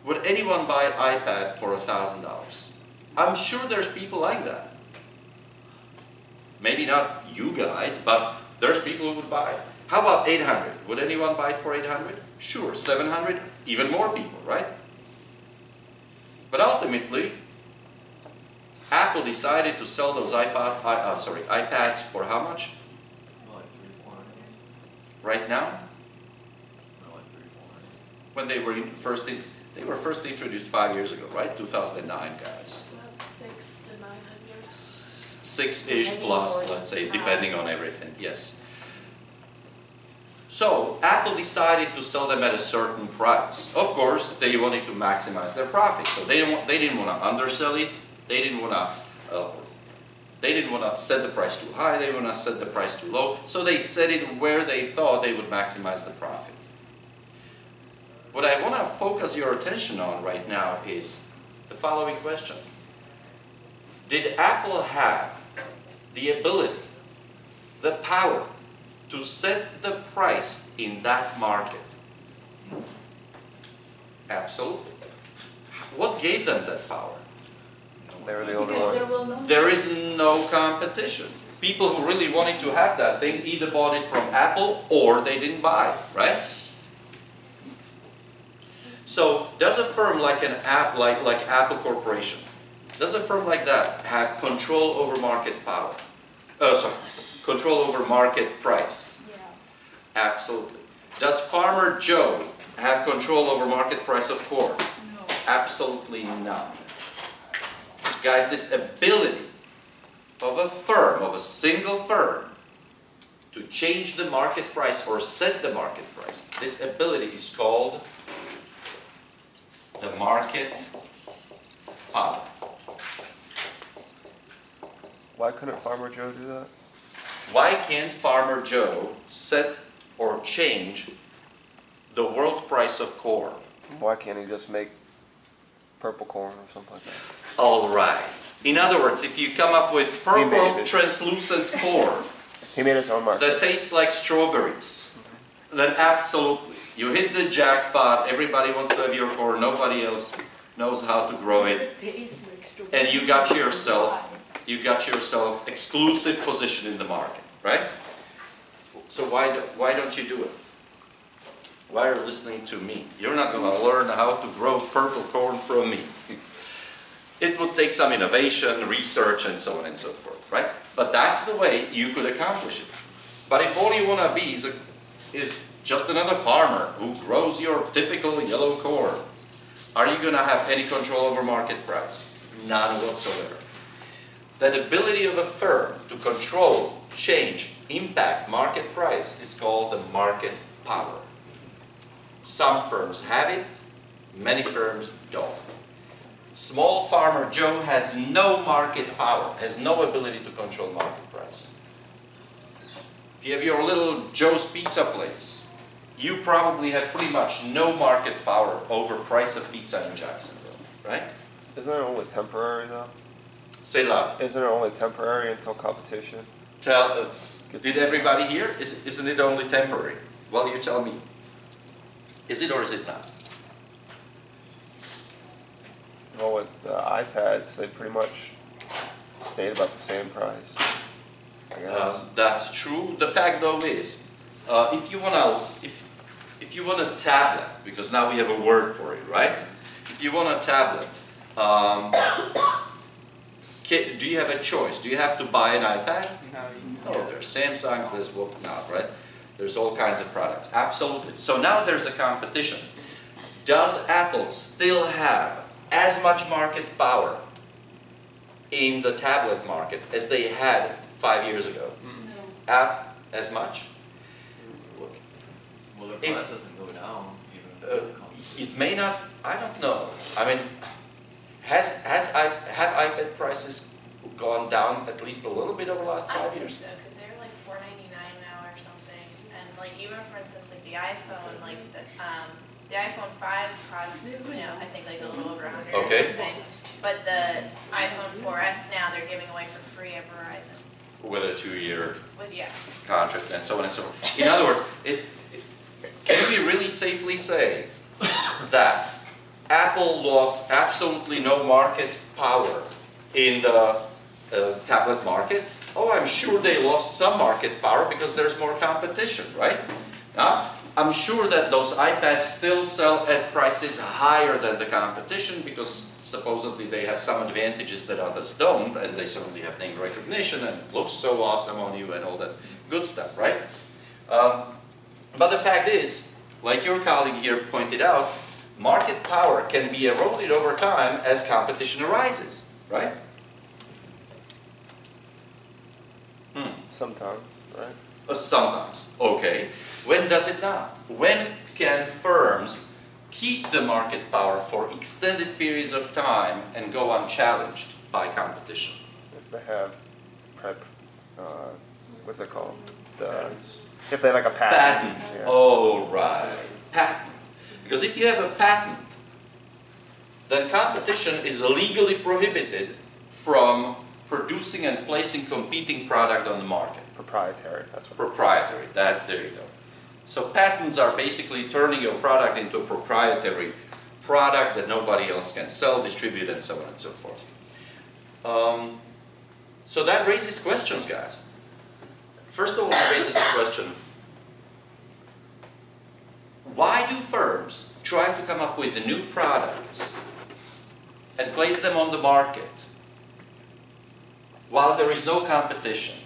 S2: Would anyone buy an iPad for $1,000? I'm sure there's people like that. Maybe not you guys, but there's people who would buy it. How about 800? Would anyone buy it for 800? Sure. 700? Even more people, right? But ultimately, Apple decided to sell those iPads for how much?
S5: Like 300-400.
S2: Right now?
S5: No, like 300-400.
S2: When they were first introduced 5 years ago, right? 2009, guys.
S3: 6 to 900.
S2: 6-ish
S3: Depending
S2: plus,
S3: on-
S2: let's say, depending on everything, yes. So, Apple decided to sell them at a certain price. Of course, they wanted to maximize their profit, so they didn't want to undersell it. They didn't want to set the price too high. They didn't want to set the price too low. So they set it where they thought they would maximize the profit. What I want to focus your attention on right now is the following question. Did Apple have the ability, the power, to set the price in that market? Absolutely. What gave them that power?
S1: They were the only
S3: Because there
S1: ones.
S3: will no.
S2: There is no competition. People who really wanted to have that thing either bought it from Apple or they didn't buy it, right? So, does a firm like like Apple Corporation, does a firm like that have control over market power? Control over market price?
S3: Yeah.
S2: Absolutely. Does Farmer Joe have control over market price of corn?
S3: No.
S2: Absolutely none. Guys, this ability of a firm, of a single firm, to change the market price or set the market price, this ability is called the market power.
S1: Why couldn't Farmer Joe do that?
S2: Why can't Farmer Joe set or change the world price of corn?
S1: Why can't he just make purple corn or something like that?
S2: All right. In other words, if you come up with
S1: made
S2: purple
S1: it.
S2: translucent corn
S1: He made his own market.
S2: that tastes like strawberries, then absolutely. You hit the jackpot, everybody wants to have your corn, nobody else knows how to grow it, and you got yourself exclusive position in the market, right? So why don't you do it? Why are you listening to me? You're not going to learn how to grow purple corn from me. It would take some innovation, research, and so on and so forth, right? But that's the way you could accomplish it. But if all you want to be is just another farmer who grows your typical yellow corn, are you going to have any control over market price? None whatsoever. That ability of a firm to control, change, impact market price is called the market power. Some firms have it, many firms don't. Small farmer Joe has no market power, has no ability to control market price. If you have your little Joe's Pizza place, you probably have pretty much no market power over price of pizza in Jacksonville, right?
S1: Isn't it only temporary though?
S2: Say loud.
S1: Isn't it only temporary until competition?
S2: Did everybody hear? Isn't it only temporary? Well, you tell me. Is it or is it not?
S1: Well, with the iPads, they pretty much stayed about the same price, I guess.
S2: That's true. The fact though is, if you want a tablet, because now we have a word for it, right? If you want a tablet, do you have a choice? Do you have to buy an iPad? No, there's Samsungs, there's whatnot, right? There's all kinds of products. Absolutely. So now there's a competition. Does Apple still have as much market power in the tablet market as they had 5 years ago?
S4: No.
S2: As much?
S5: Well, the price doesn't go down even.
S2: It may not. I don't know. I mean, have iPad prices gone down at least a little bit over the last 5 years?
S7: I think so, because they're like $4.99 now or something. And like even for instance, like the iPhone, like the iPhone 5 costs, I think like a little over $100
S2: Okay.
S7: or something. But the iPhone 4S now they're giving away for free at Verizon.
S2: With a 2-year
S7: With
S2: contract and so on and so forth. In other words, can we really safely say that Apple lost absolutely no market power in the tablet market? Oh, I'm sure they lost some market power because there's more competition, right? Now, I'm sure that those iPads still sell at prices higher than the competition because supposedly they have some advantages that others don't, and they certainly have name recognition and it looks so awesome on you and all that good stuff, right? But the fact is, like your colleague here pointed out, market power can be eroded over time as competition arises, right?
S1: Sometimes, right?
S2: Sometimes, okay. When does it not? When can firms keep the market power for extended periods of time and go unchallenged by competition?
S1: If they have what's it called? If they have like a patent.
S2: Patent.
S1: Yeah.
S2: Oh, right. Patent. Because if you have a patent, then competition is legally prohibited from producing and placing competing product on the market.
S1: Proprietary, that's what.
S2: Proprietary, there you go. So patents are basically turning your product into a proprietary product that nobody else can sell, distribute, and so on and so forth. So that raises questions, guys. First of all, it raises the question, why do firms try to come up with new products and place them on the market while there is no competition?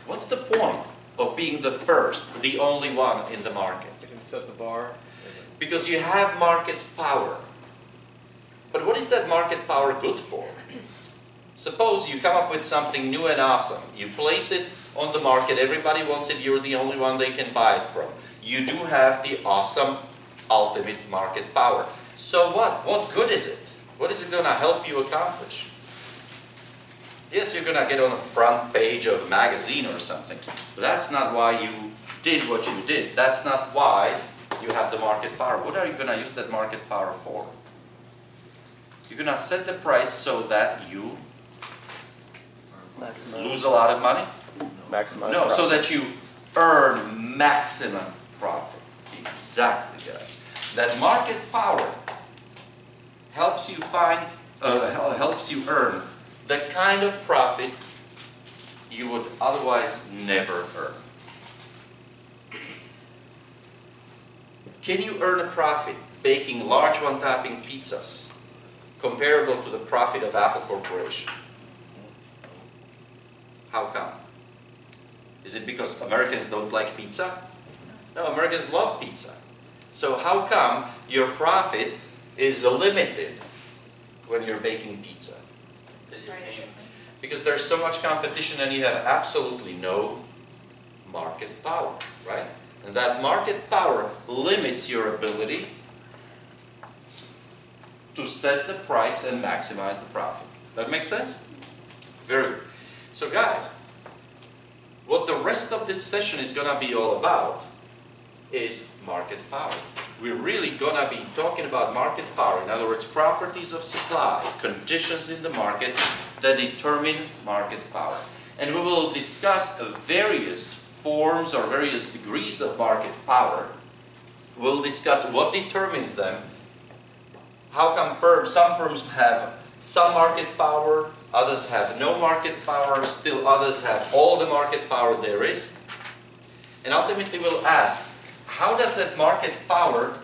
S2: What's the point of being the first, the only one in the market?
S6: You can set the bar.
S2: Because you have market power. But what is that market power good for? Suppose you come up with something new and awesome. You place it on the market, everybody wants it, you're the only one they can buy it from. You do have the awesome ultimate market power. So what? What good is it? What is it going to help you accomplish? Yes, you're going to get on the front page of a magazine or something, but that's not why you did what you did. That's not why you have the market power. What are you going to use that market power for? You're going to set the price so that you lose a lot of money?
S1: Maximize
S2: No,
S1: profit.
S2: so that you earn maximum profit. Exactly, guys. That market power helps you helps you earn the kind of profit you would otherwise never earn. Can you earn a profit baking large one-topping pizzas comparable to the profit of Apple Corporation? How come? Is it because Americans don't like pizza? No, Americans love pizza. So how come your profit is limited when you're baking pizza? Because there's so much competition and you have absolutely no market power, right? And that market power limits your ability to set the price and maximize the profit. That makes sense? Very good. So guys, what the rest of this session is going to be all about is market power. We're really going to be talking about market power. In other words, properties of supply, conditions in the market that determine market power. And we will discuss various forms or various degrees of market power. We'll discuss what determines them, how come some firms have some market power, others have no market power, still others have all the market power there is. And ultimately we'll ask, how does that market power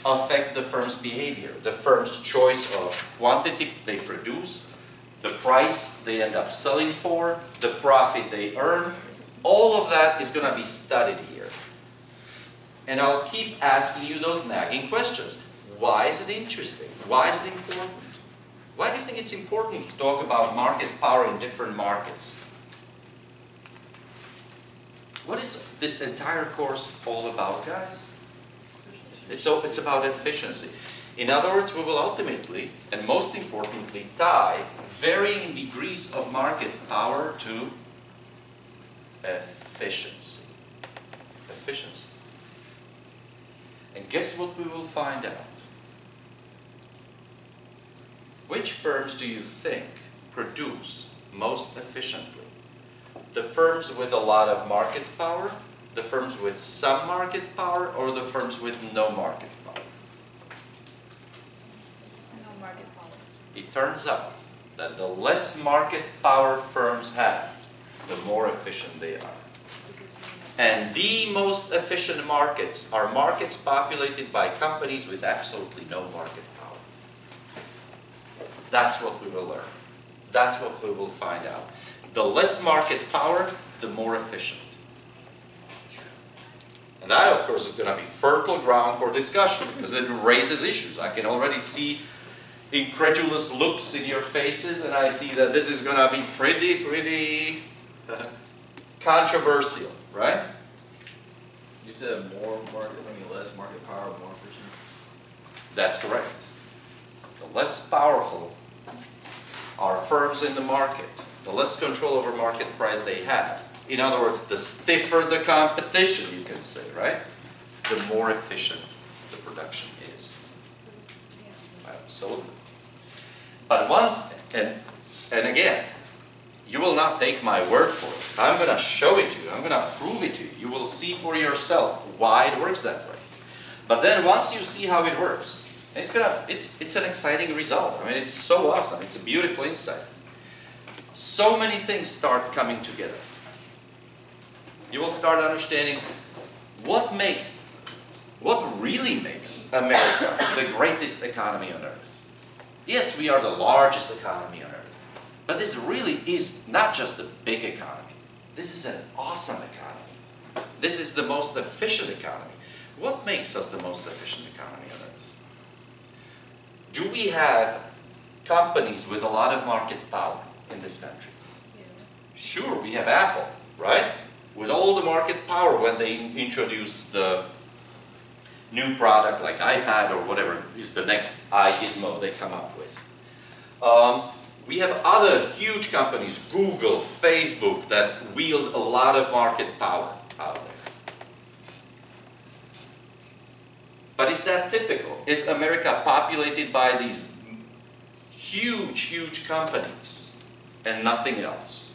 S2: affect the firm's behavior, the firm's choice of quantity they produce, the price they end up selling for, the profit they earn? All of that is going to be studied here. And I'll keep asking you those nagging questions. Why is it interesting? Why is it important? Why do you think it's important to talk about market power in different markets? What is this entire course all about, guys? It's about efficiency. In other words, we will ultimately, and most importantly, tie varying degrees of market power to efficiency. Efficiency. And guess what we will find out? Which firms do you think produce most efficiently? The firms with a lot of market power, the firms with some market power, or the firms with no market power?
S3: No market power.
S2: It turns out that the less market power firms have, the more efficient they are. And the most efficient markets are markets populated by companies with absolutely no market power. That's what we will learn. That's what we will find out. The less market power, the more efficient. And that, of course, is going to be fertile ground for discussion because it raises issues. I can already see incredulous looks in your faces, and I see that this is going to be pretty controversial, right?
S5: You said less market power, more efficient?
S2: That's correct. The less powerful are firms in the market, the less control over market price they have. In other words, the stiffer the competition, you can say, right? The more efficient the production is. Absolutely. But once, and again, you will not take my word for it. I'm going to show it to you. I'm going to prove it to you. You will see for yourself why it works that way. But then once you see how it works, it's an exciting result. I mean, it's so awesome. It's a beautiful insight. So many things start coming together. You will start understanding what really makes America the greatest economy on earth. Yes, we are the largest economy on earth. But this really is not just a big economy. This is an awesome economy. This is the most efficient economy. What makes us the most efficient economy on earth? Do we have companies with a lot of market power in this country?
S3: Yeah.
S2: Sure, we have Apple, right? With all the market power when they introduce the new product like iPad or whatever is the next iGizmo they come up with. We have other huge companies, Google, Facebook, that wield a lot of market power out there. But is that typical? Is America populated by these huge companies and nothing else?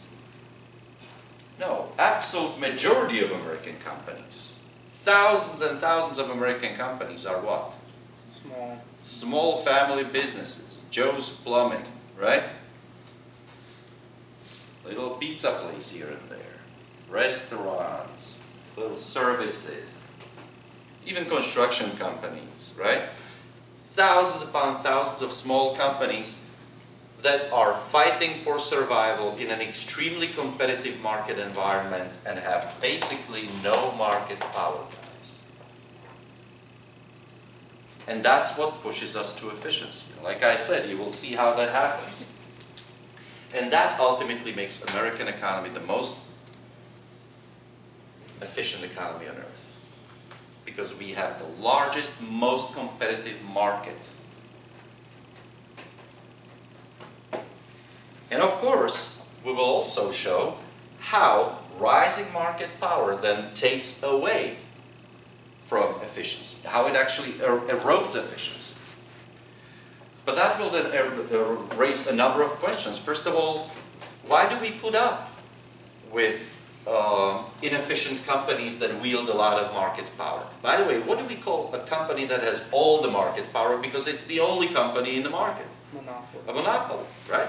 S2: No, absolute majority of American companies, thousands and thousands of American companies are what?
S6: Small.
S2: Small family businesses. Joe's Plumbing, right? Little pizza place here and there. Restaurants, little services. Even construction companies, right? Thousands upon thousands of small companies that are fighting for survival in an extremely competitive market environment and have basically no market power, guys. And that's what pushes us to efficiency. Like I said, you will see how that happens. And that ultimately makes American economy the most efficient economy on earth. Because we have the largest, most competitive market. And of course, we will also show how rising market power then takes away from efficiency, how it actually erodes efficiency. But that will then raise a number of questions. First of all, why do we put up with inefficient companies that wield a lot of market power? By the way, what do we call a company that has all the market power because it's the only company in the market?
S6: Monopoly.
S2: A monopoly, right?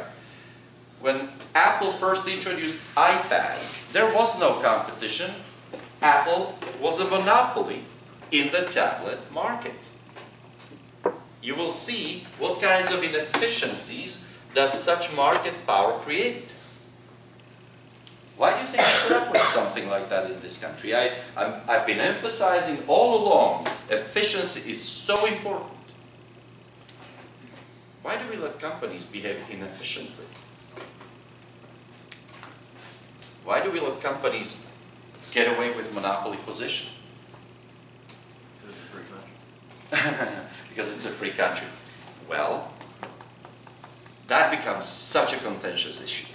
S2: When Apple first introduced iPad, there was no competition. Apple was a monopoly in the tablet market. You will see what kinds of inefficiencies does such market power create. Why do you think we put up with something like that in this country? I've been emphasizing all along, efficiency is so important. Why do we let companies behave inefficiently? Why do we let companies get away with monopoly position? Because it's a free country. Well, that becomes such a contentious issue.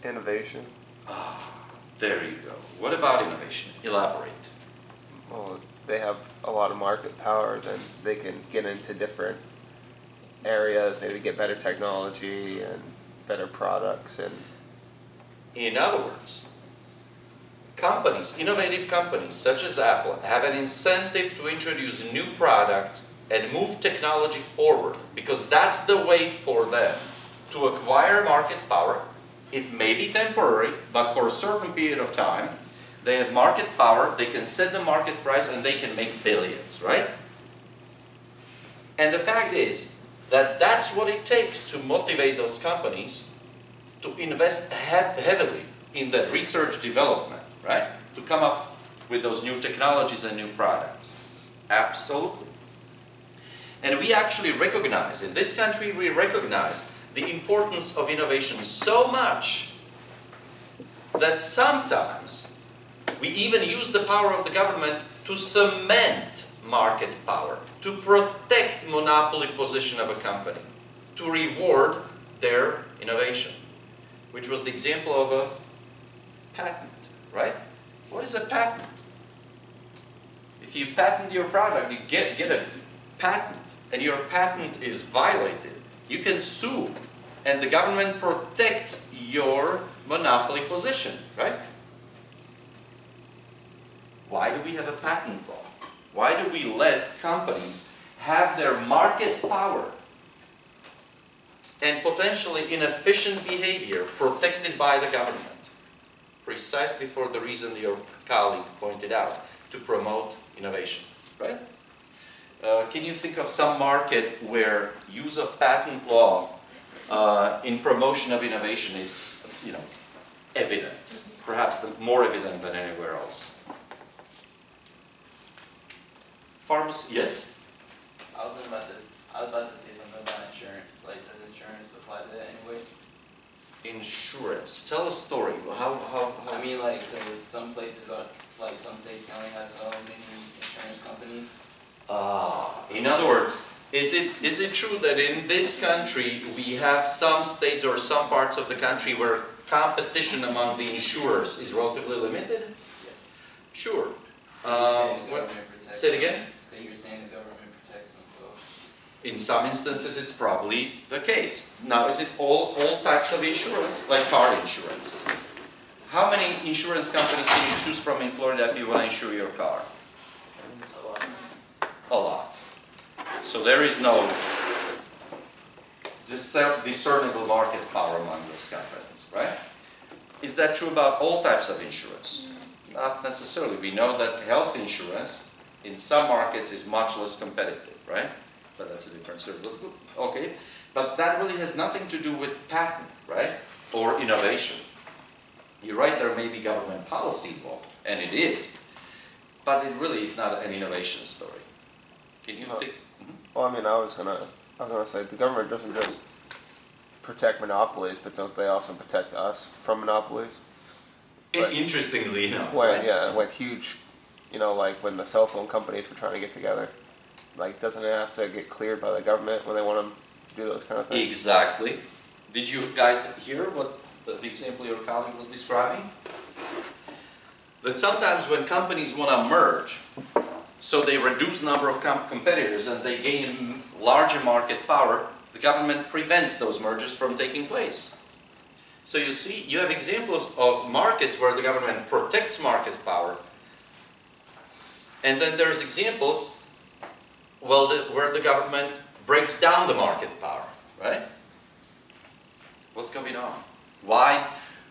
S1: Innovation.
S2: Ah, there you go. What about innovation? Elaborate.
S1: Well, they have a lot of market power, then they can get into different areas, maybe get better technology and better products. And
S2: in other words, companies, innovative companies such as Apple, have an incentive to introduce new products and move technology forward because that's the way for them to acquire market power. It may be temporary, but for a certain period of time, they have market power, they can set the market price, and they can make billions, right? And the fact is that that's what it takes to motivate those companies to invest heavily in the research development, right? To come up with those new technologies and new products. Absolutely. And we actually recognize, in this country, we recognize the importance of innovation so much that sometimes we even use the power of the government to cement market power, to protect monopoly position of a company, to reward their innovation, which was the example of a patent, right? What is a patent? If you patent your product, you get a patent, and your patent is violated, you can sue, and the government protects your monopoly position, right? Why do we have a patent law? Why do we let companies have their market power and potentially inefficient behavior protected by the government? Precisely for the reason your colleague pointed out, to promote innovation, right? Can you think of some market where use of patent law in promotion of innovation is, evident, perhaps more evident than anywhere else? Pharmacy, yes?
S5: I was about to say something about insurance. Like, does insurance apply to that anyway?
S2: Insurance. Tell a story. How?
S5: I mean, like, because some places are, like, some states can only have so many insurance companies.
S2: In other words, is it true that in this country we have some states or some parts of the country where competition among the insurers is relatively limited?
S5: Yeah.
S2: Sure.
S5: The government protects
S2: Say it
S5: them.
S2: again?
S5: Because you were saying the government protects them, so.
S2: In some instances, it's probably the case. Now, is it all types of insurance, like car insurance? How many insurance companies can you choose from in Florida if you want to insure your car? A lot. So there is no discernible market power among those companies, right? Is that true about all types of insurance? Not necessarily. We know that health insurance in some markets is much less competitive, right? But that's a different story. Okay, but that really has nothing to do with patent, right? Or innovation. You're right, there may be government policy involved, and it is, but it really is not an innovation story. Can you think?
S1: Well, I mean, I was gonna say the government doesn't just protect monopolies, but don't they also protect us from monopolies?
S2: Interestingly enough,
S1: when,
S2: right?
S1: Yeah, with huge, like when the cell phone companies were trying to get together, like doesn't it have to get cleared by the government when they want to do those kind of things?
S2: Exactly. Did you guys hear what the example your colleague was describing? That sometimes when companies want to merge, so they reduce number of competitors and they gain larger market power, the government prevents those mergers from taking place. So you see, you have examples of markets where the government protects market power, and then there's examples where the government breaks down the market power, right? What's going on? Why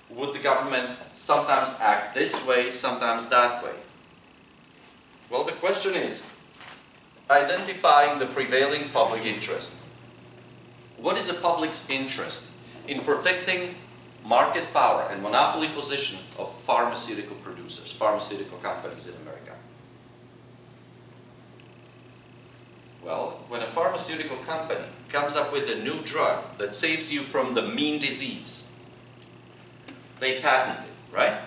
S2: would the government sometimes act this way, sometimes that way? Well, the question is identifying the prevailing public interest. What is the public's interest in protecting market power and monopoly position of pharmaceutical producers, pharmaceutical companies in America? Well, when a pharmaceutical company comes up with a new drug that saves you from the mean disease, they patent it, right?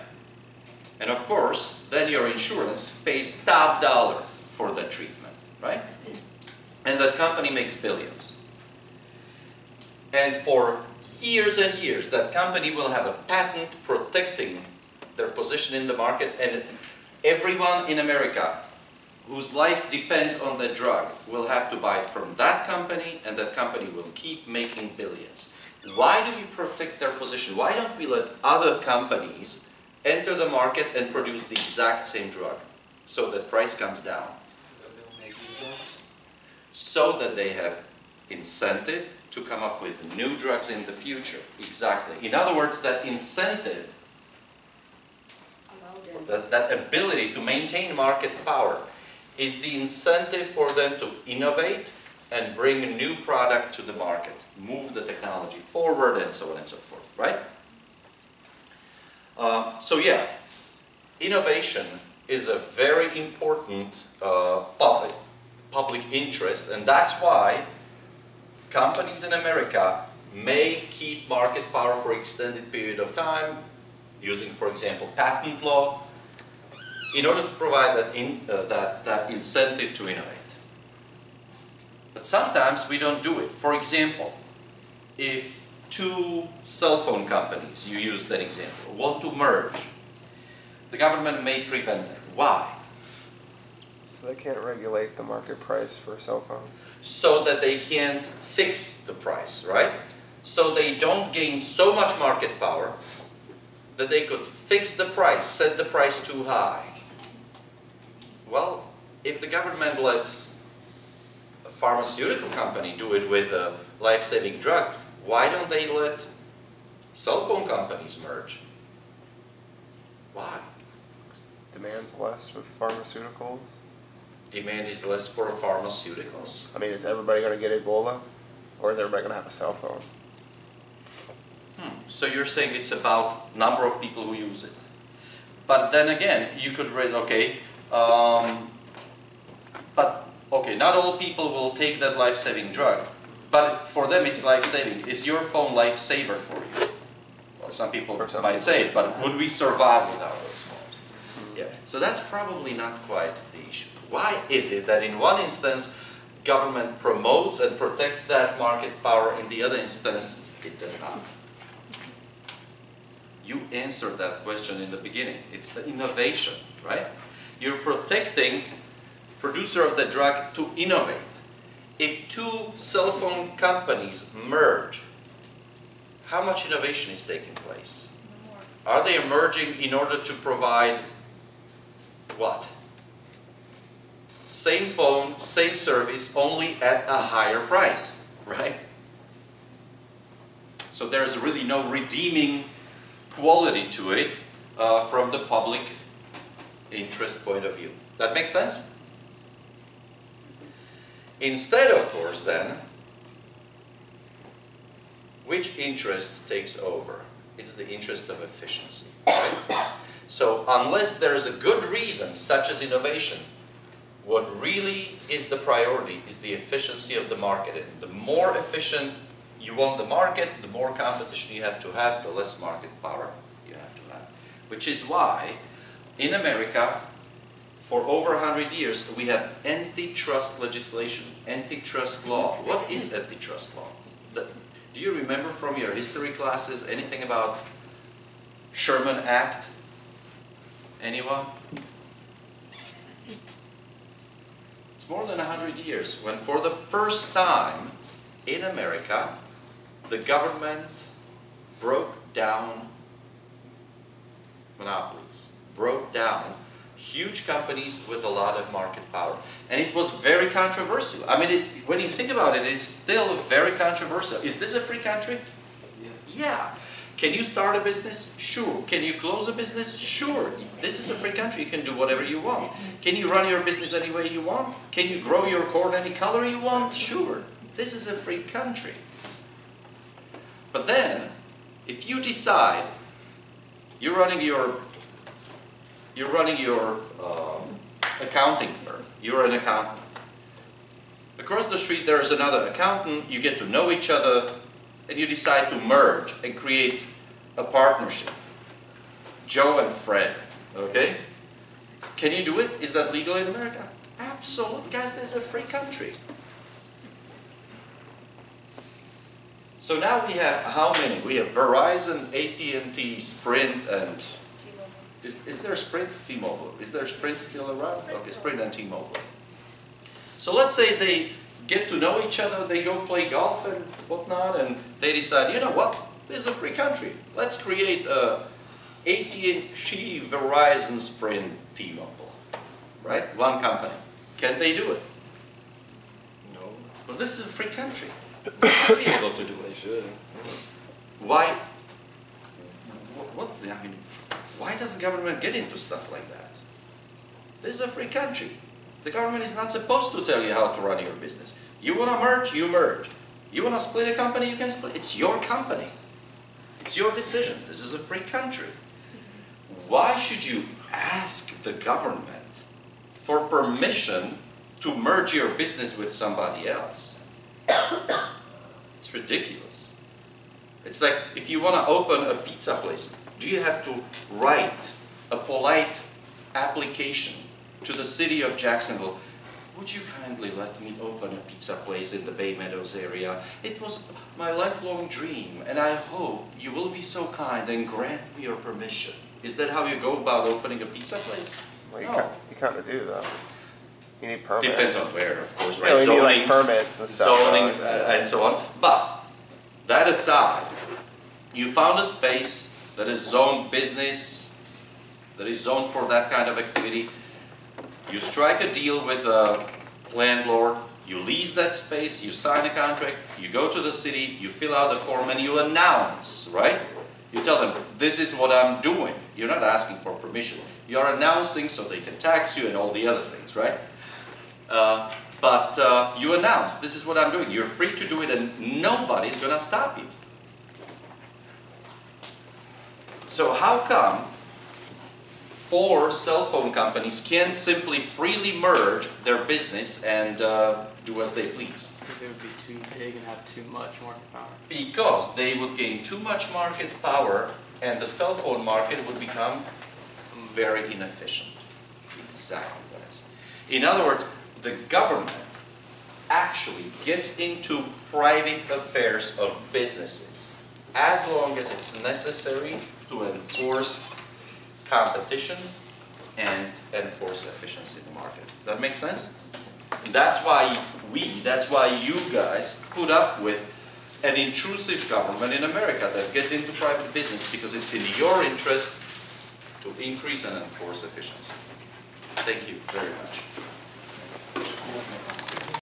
S2: And of course, then your insurance pays top dollar for that treatment, right? And that company makes billions. And for years and years, that company will have a patent protecting their position in the market, and everyone in America whose life depends on the drug will have to buy it from that company, and that company will keep making billions. Why do we protect their position? Why don't we let other companies enter the market and produce the exact same drug so that price comes down? So that they have incentive to come up with new drugs in the future. Exactly. In other words, that incentive, that ability to maintain market power is the incentive for them to innovate and bring a new product to the market, move the technology forward, and so on and so forth, right? So yeah, innovation is a very important public interest, and that's why companies in America may keep market power for an extended period of time, using, for example, patent law, in order to provide that incentive to innovate. But sometimes we don't do it. For example, if two cell phone companies, you used that example, want to merge, the government may prevent it. Why?
S1: So they can't regulate the market price for cell phones.
S2: So that they can't fix the price, right? So they don't gain so much market power that they could fix the price, set the price too high. Well, if the government lets a pharmaceutical company do it with a life-saving drug, why don't they let cell phone companies merge? Why?
S1: Demand's less with pharmaceuticals.
S2: Demand is less for pharmaceuticals.
S1: I mean, is everybody going to get Ebola? Or is everybody going to have a cell phone?
S2: So you're saying it's about number of people who use it. But then again, you could read, okay, not all people will take that life-saving drug. But for them it's life-saving. Is your phone life-saver for you? Well, some people might say it, but would we survive without those phones? Yeah. So that's probably not quite the issue. Why is it that in one instance government promotes and protects that market power, in the other instance it does not? You answered that question in the beginning. It's the innovation, right? You're protecting producer of the drug to innovate. if two cell phone companies merge, how much innovation is taking place? Are they emerging in order to provide what? Same phone, same service, only at a higher price, right? So there's really no redeeming quality to it from the public interest point of view. That makes sense? Instead, of course, then, which interest takes over? It's the interest of efficiency, right? So unless there is a good reason, such as innovation, what really is the priority is the efficiency of the market. And the more efficient you want the market, the more competition you have to have, the less market power you have to have. Which is why, in America, for over 100 years, we have antitrust legislation, antitrust law. What is antitrust law? Do you remember from your history classes anything about Sherman Act? Anyone? It's more than 100 years when for the first time in America, the government broke down monopolies, broke down huge companies with a lot of market power. And it was very controversial. I mean, when you think about it, it's still very controversial. Is this a free country? Yeah. Can you start a business? Sure. Can you close a business? Sure. This is a free country. You can do whatever you want. Can you run your business any way you want? Can you grow your corn any color you want? Sure. This is a free country. But then, if you decide you're running your accounting firm, you're an accountant. Across the street there is another accountant, you get to know each other, and you decide to merge and create a partnership. Joe and Fred, okay? Can you do it? Is that legal in America? Absolutely. Guys, this is a free country. So now we have how many? We have Verizon, AT&T, Sprint, and... Is there Sprint? T-Mobile. Is there Sprint still around? Okay, Sprint and T-Mobile. So let's say they get to know each other, they go play golf and whatnot, and they decide, you know what, this is a free country. Let's create a AT&T, Verizon, Sprint, T-Mobile. Right? One company. Can they do it? No. Well, this is a free country. They should be able to do it.
S5: They should.
S2: Why? I mean, why doesn't government get into stuff like that? This is a free country. The government is not supposed to tell you how to run your business. You want to merge, you merge. You want to split a company, you can split. It's your company. It's your decision. This is a free country. Why should you ask the government for permission to merge your business with somebody else? It's ridiculous. It's like if you want to open a pizza place, do you have to write a polite application to the city of Jacksonville? Would you kindly let me open a pizza place in the Bay Meadows area? It was my lifelong dream, and I hope you will be so kind and grant me your permission. Is that how you go about opening a pizza place?
S1: Well, you,
S2: No.
S1: you kind of do, though. You need permits.
S2: Depends on where, of course,
S1: Yeah,
S2: right?
S1: you need like permits and stuff.
S2: Zoning, and so on. But, that aside, you found a space that is zoned business, that is zoned for that kind of activity. You strike a deal with a landlord, you lease that space, you sign a contract, you go to the city, you fill out the form, and you announce, right? You tell them, this is what I'm doing. You're not asking for permission. You're announcing so they can tax you and all the other things, right? But you announce, this is what I'm doing. You're free to do it and nobody's going to stop you. So how come 4 cell phone companies can't simply freely merge their business and do as they please?
S6: Because they would be too big and have too much market power.
S2: Because they would gain too much market power and the cell phone market would become very inefficient. Exactly what I said. In other words, the government actually gets into private affairs of businesses as long as it's necessary to enforce competition and enforce efficiency in the market. That makes sense? That's why that's why you guys put up with an intrusive government in America that gets into private business because it's in your interest to increase and enforce efficiency. Thank you very much.